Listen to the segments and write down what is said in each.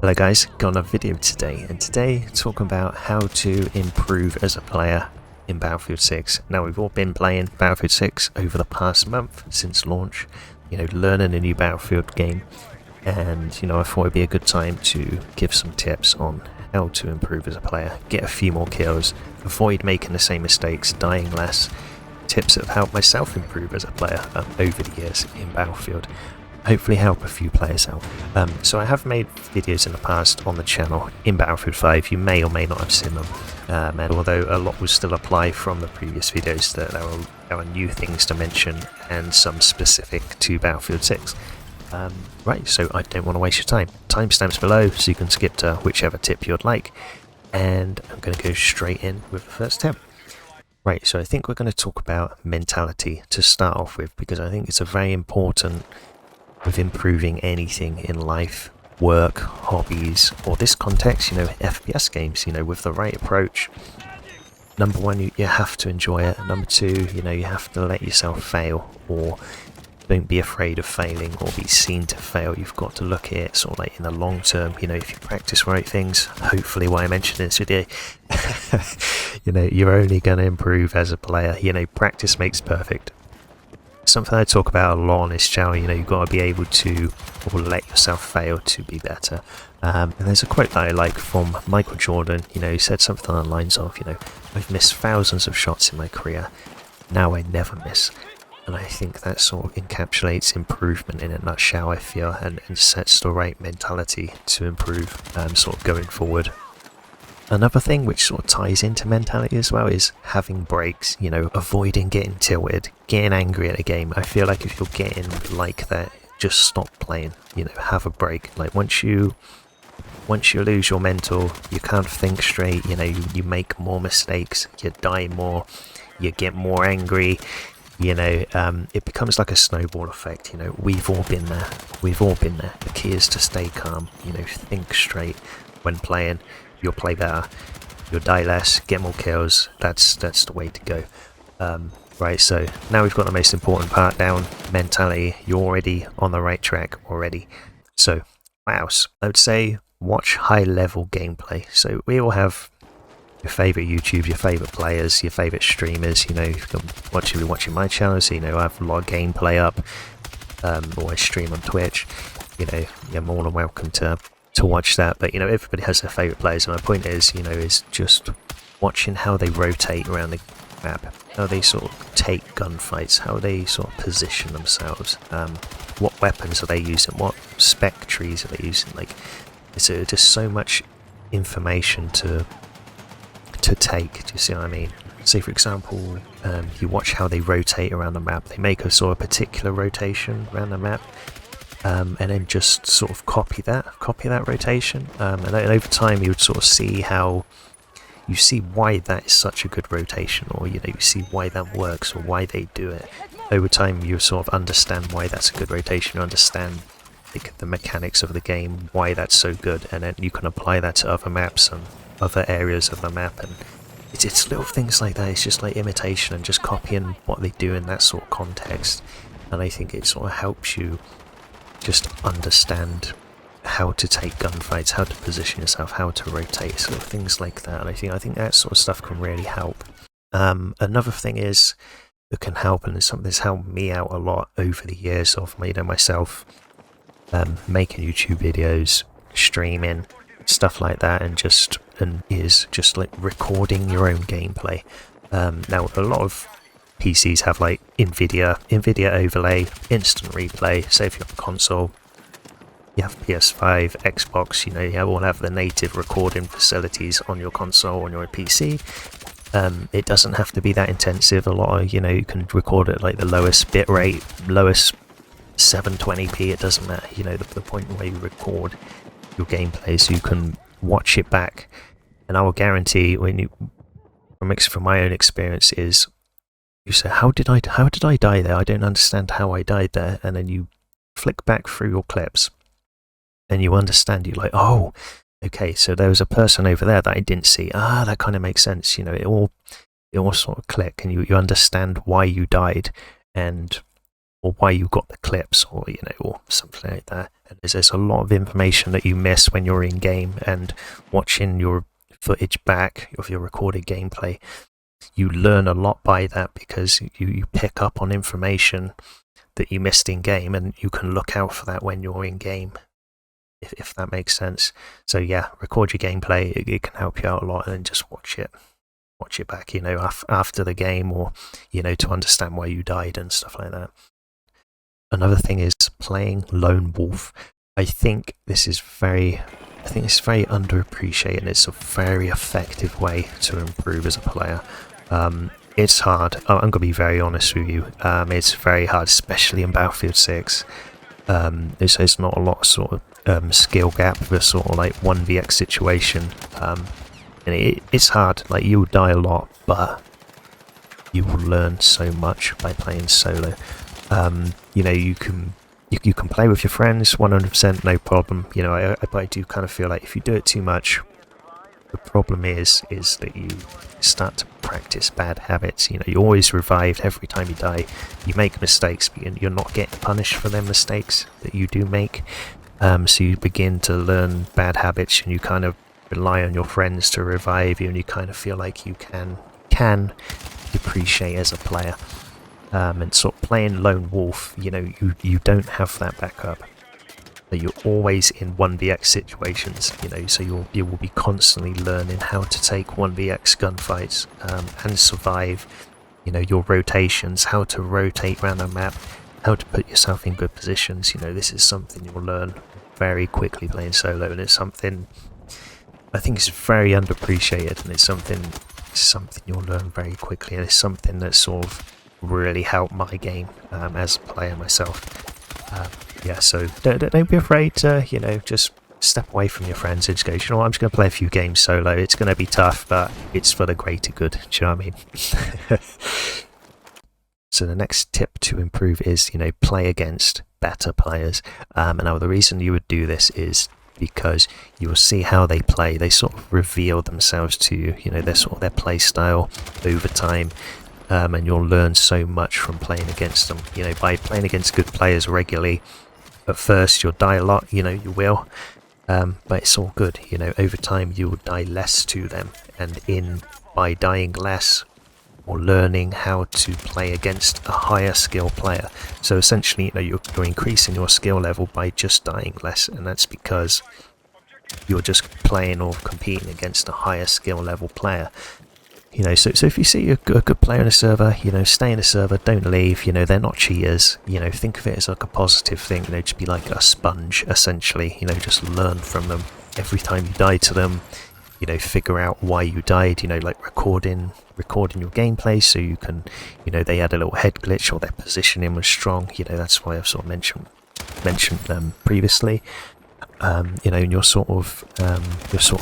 Hello guys, got a video today, and today talking about how to improve as a player in Battlefield 6. Now we've all been playing Battlefield 6 over the past month since launch, learning a new Battlefield game, and I thought it'd be a good time to give some tips on how to improve as a player, get a few more kills, avoid making the same mistakes, dying less, tips that have helped myself improve as a player over the years in Battlefield. Hopefully help a few players out. So I have made videos in the past on the channel in Battlefield 5. You may or may not have seen them, and although a lot will still apply from the previous videos, that there are new things to mention and some specific to Battlefield 6. Right, so I don't want to waste your time. Timestamps below so you can skip to whichever tip you'd like, and I'm going to go straight in with the first tip. Right, so I think we're going to talk about mentality to start off with, because I think it's a very important with improving anything in life, work, hobbies, or this context, FPS games, with the right approach. Number one, you have to enjoy it. Number two, you have to let yourself fail, or don't be afraid of failing or be seen to fail. You've got to look at it sort of like in the long term. If you practice right things, hopefully what I mentioned in this video, you're only going to improve as a player. Practice makes perfect. Something I talk about a lot on this channel, you've got to be able to let yourself fail to be better. And there's a quote that I like from Michael Jordan, he said something along the lines of, I've missed thousands of shots in my career, now I never miss. And I think that sort of encapsulates improvement in a nutshell, I feel, and sets the right mentality to improve sort of going forward. Another thing which sort of ties into mentality as well is having breaks, avoiding getting tilted, getting angry at a game. I feel like if you're getting like that, just stop playing, have a break. Like once you lose your mental, you can't think straight, you make more mistakes, you die more, you get more angry, it becomes like a snowball effect. We've all been there, The key is to stay calm, think straight when playing. You'll play better, you'll die less, get more kills. That's the way to go. Right, so now we've got the most important part down, mentality. You're already on the right track already. So, mouse. I would say watch high level gameplay. So we all have your favourite YouTube, your favourite players, your favourite streamers. If you're watching my channel, so I have a lot of gameplay up, or I stream on Twitch. You're more than welcome to watch that, but everybody has their favourite players, and my point is just watching how they rotate around the map, how they sort of take gunfights, how they sort of position themselves, what weapons are they using, what spec trees are they using. Like, it's just so much information to take. Do you see what I mean? Say for example, you watch how they rotate around the map, they make a sort of particular rotation around the map, and then just sort of copy that rotation, and then over time you would sort of see why that is such a good rotation, or you see why that works or why they do it. Over time you sort of understand why that's a good rotation, you understand the mechanics of the game, why that's so good, and then you can apply that to other maps and other areas of the map. And it's little things like that. It's just like imitation and just copying what they do in that sort of context, and I think it sort of helps you just understand how to take gunfights, how to position yourself, how to rotate, sort of things like that. And I think that sort of stuff can really help. Another thing is that can help, and it's something that's helped me out a lot over the years of myself making YouTube videos, streaming, stuff like that, is just like recording your own gameplay. Now a lot of PCs have like NVIDIA overlay, instant replay. Say if you have a console, you have PS5, Xbox, you all have the native recording facilities on your console, on your PC. It doesn't have to be that intensive. A lot of, you can record at like the lowest bit rate, lowest 720p, it doesn't matter. The point where you record your gameplay so you can watch it back. And I will guarantee, from my own experience, is you say, how did I die there? I don't understand how I died there. And then you flick back through your clips and you understand. You're like, oh, okay, so there was a person over there that I didn't see. That kind of makes sense. It all sort of click, and you understand why you died. And or why you got the clips, or or something like that. And there's a lot of information that you miss when you're in game, and watching your footage back of your recorded gameplay, you learn a lot by that, because you pick up on information that you missed in game, and you can look out for that when you're in game, if that makes sense. So yeah, record your gameplay, it can help you out a lot, and then just watch it back, after the game, or to understand why you died and stuff like that. Another thing is playing lone wolf. I think this is very underappreciated. It's a very effective way to improve as a player. It's hard. I'm going to be very honest with you. It's very hard, especially in Battlefield 6. There's not a lot of sort of skill gap for sort of like 1vx situation. And it's hard. Like, you will die a lot, but you will learn so much by playing solo. You can play with your friends 100%, no problem. I do kind of feel like if you do it too much, the problem is that you start to practice bad habits. You're always revived every time you die. You make mistakes, but you're not getting punished for them mistakes that you do make. So you begin to learn bad habits, and you kind of rely on your friends to revive you, and you kind of feel like you can depreciate as a player. And sort of playing lone wolf, you don't have that backup. But you're always in 1vx situations, so you will be constantly learning how to take 1vx gunfights and survive. Your rotations, how to rotate around the map, how to put yourself in good positions. This is something you'll learn very quickly playing solo, and it's something I think is very underappreciated, and it's something you'll learn very quickly, and it's something that sort of really helped my game as a player myself. So don't be afraid to just step away from your friends and just go, I'm just going to play a few games solo. It's going to be tough, but it's for the greater good. Do you know what I mean? So the next tip to improve is play against better players. And now the reason you would do this is because you will see how they play. They sort of reveal themselves to you, their play style over time. And you'll learn so much from playing against them. By playing against good players regularly, at first you'll die a lot, you will, but it's all good. Over time you will die less to them, and by dying less, or learning how to play against a higher skill player. So essentially, you're increasing your skill level by just dying less, and that's because you're just playing or competing against a higher skill level player. So if you see a good player in a server, stay in a server, don't leave. They're not cheaters. Think of it as like a positive thing. Just be like a sponge, essentially. Just learn from them every time you die to them. Figure out why you died. Like recording your gameplay, so you can, they had a little head glitch, or their positioning was strong. That's why I've sort of mentioned them previously. And you'll sort of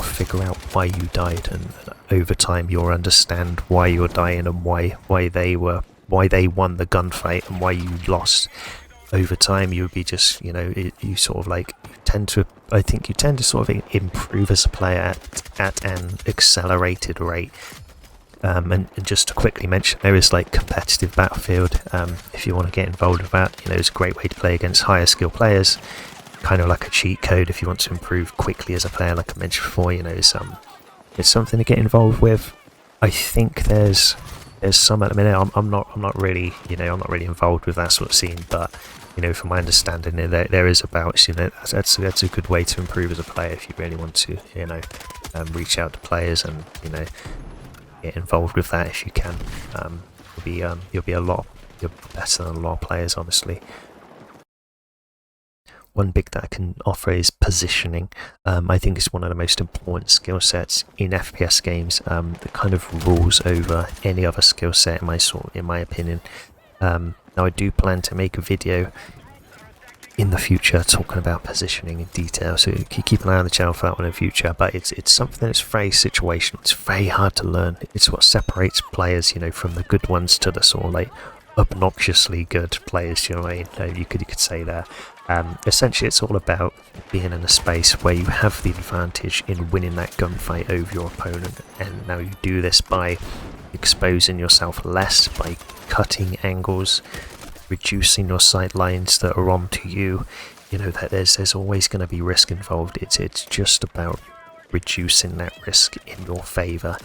figure out why you died, and over time you'll understand why you're dying, and why they won the gunfight, and why you lost. Over time you'll be just, you sort of like tend to sort of improve as a player at an accelerated rate. And just to quickly mention, there is like competitive Battlefield. If you want to get involved with that, it's a great way to play against higher skill players. Kind of like a cheat code if you want to improve quickly as a player, like I mentioned before. It's something to get involved with. I think there's some at the minute. I'm not really involved with that sort of scene, but from my understanding, there is about that's a good way to improve as a player if you really want to reach out to players and get involved with that if you can. You'll be you're better than a lot of players, honestly. One big that I can offer is positioning. I think it's one of the most important skill sets in FPS games, that kind of rules over any other skill set in my opinion. Now I do plan to make a video in the future talking about positioning in detail, so keep an eye on the channel for that one in the future. But it's something that's very situational. It's very hard to learn. It's what separates players, from the good ones to the sort of like obnoxiously good players. You know what I mean? You could say that. Essentially, it's all about being in a space where you have the advantage in winning that gunfight over your opponent, and now you do this by exposing yourself less, by cutting angles, reducing your sight lines that are onto you. You know that there's always going to be risk involved. It's just about reducing that risk in your favor.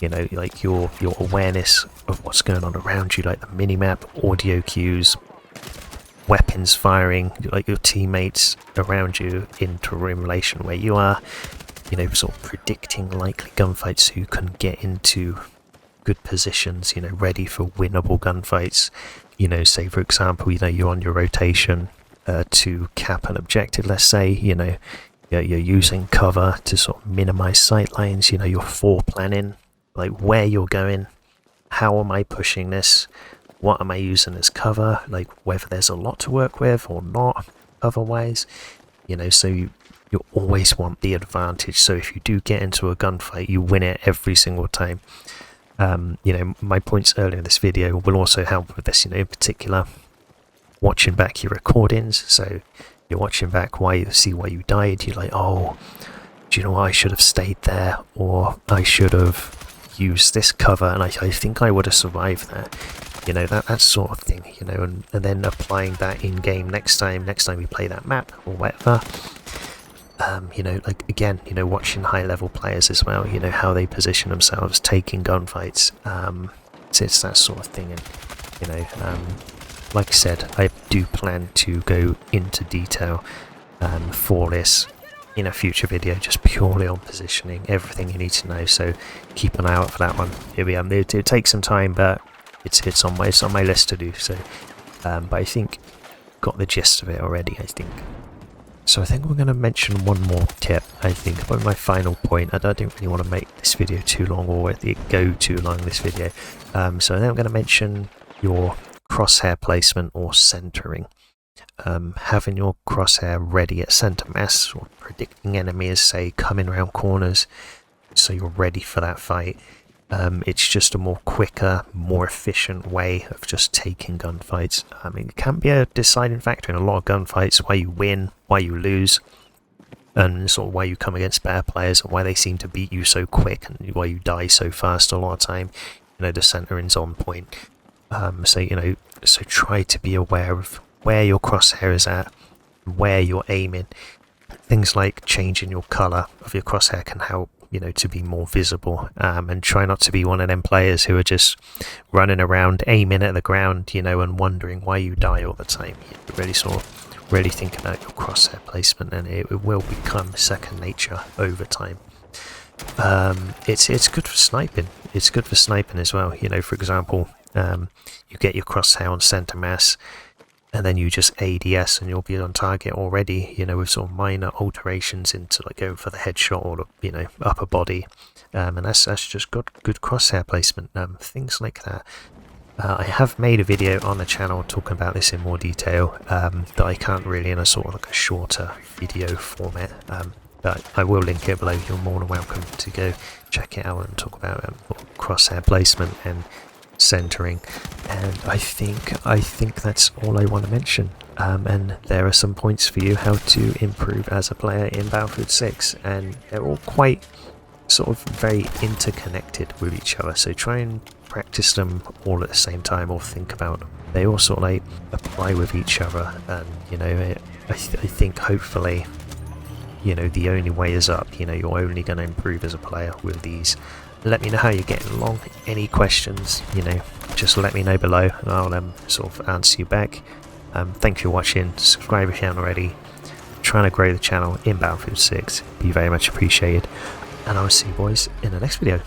You know, like your awareness of what's going on around you, like the minimap, audio cues, weapons firing, like your teammates around you into relation where you are. You know, sort of predicting likely gunfights so you can get into good positions, you know, ready for winnable gunfights. You know, say for example, you know, you're on your rotation to cap an objective, let's say, you know, you're using cover to sort of minimize sight lines. You know, you're planning like where you're going, how am I pushing this, what am I using as cover, like whether there's a lot to work with or not otherwise. You know, so you always want the advantage, so if you do get into a gunfight, you win it every single time. You know, my points earlier in this video will also help with this, you know, in particular watching back your recordings. So you're watching back why you died, you're like, oh, do you know what, I should have stayed there, or I should have used this cover and I think I would have survived that. You know, that sort of thing, you know, and then applying that in game next time you play that map or whatever. You know, like again, you know, watching high level players as well, you know, how they position themselves taking gunfights. It's that sort of thing. And you know, like I said, I do plan to go into detail for this in a future video, just purely on positioning, everything you need to know, so keep an eye out for that one. It'll take some time, but it's on my list to do, so but I think got the gist of it already, I think. So I think we're going to mention one more tip, I think, about my final point. I don't really want to make this video too long or go too long this video. So then I'm going to mention your crosshair placement or centering. Having your crosshair ready at center mass, or predicting enemies, say, coming around corners, so you're ready for that fight. It's just a more quicker, more efficient way of just taking gunfights. I mean, it can be a deciding factor in a lot of gunfights, why you win, why you lose, and sort of why you come against better players, and why they seem to beat you so quick, and why you die so fast a lot of time. You know, the centering's on point. So, you know, so try to be aware of where your crosshair is at, where you're aiming. Things like changing your colour of your crosshair can help, you know, to be more visible, and try not to be one of them players who are just running around aiming at the ground, you know, and wondering why you die all the time. You really sort of really think about your crosshair placement, and it will become second nature over time. It's good for sniping. It's good for sniping as well. You know, for example, you get your crosshair on center mass, and then you just ADS and you'll be on target already, you know, with sort of minor alterations into like going for the headshot or the, you know, upper body, and that's just good crosshair placement, things like that. I have made a video on the channel talking about this in more detail, that I can't really in a sort of like a shorter video format, but I will link it below. You're more than welcome to go check it out and talk about crosshair placement and centering. And I think that's all I want to mention, and there are some points for you how to improve as a player in Battlefield 6, and they're all quite sort of very interconnected with each other, so try and practice them all at the same time, or think about them. They all sort of like apply with each other, and you know, I think hopefully, you know, the only way is up. You know, you're only going to improve as a player with these. Let me know how you're getting along. Any questions, you know, just let me know below, and I'll sort of answer you back. Thank you for watching. Subscribe if you haven't already. I'm trying to grow the channel in Battlefield 6. Be very much appreciated, and I'll see you boys in the next video.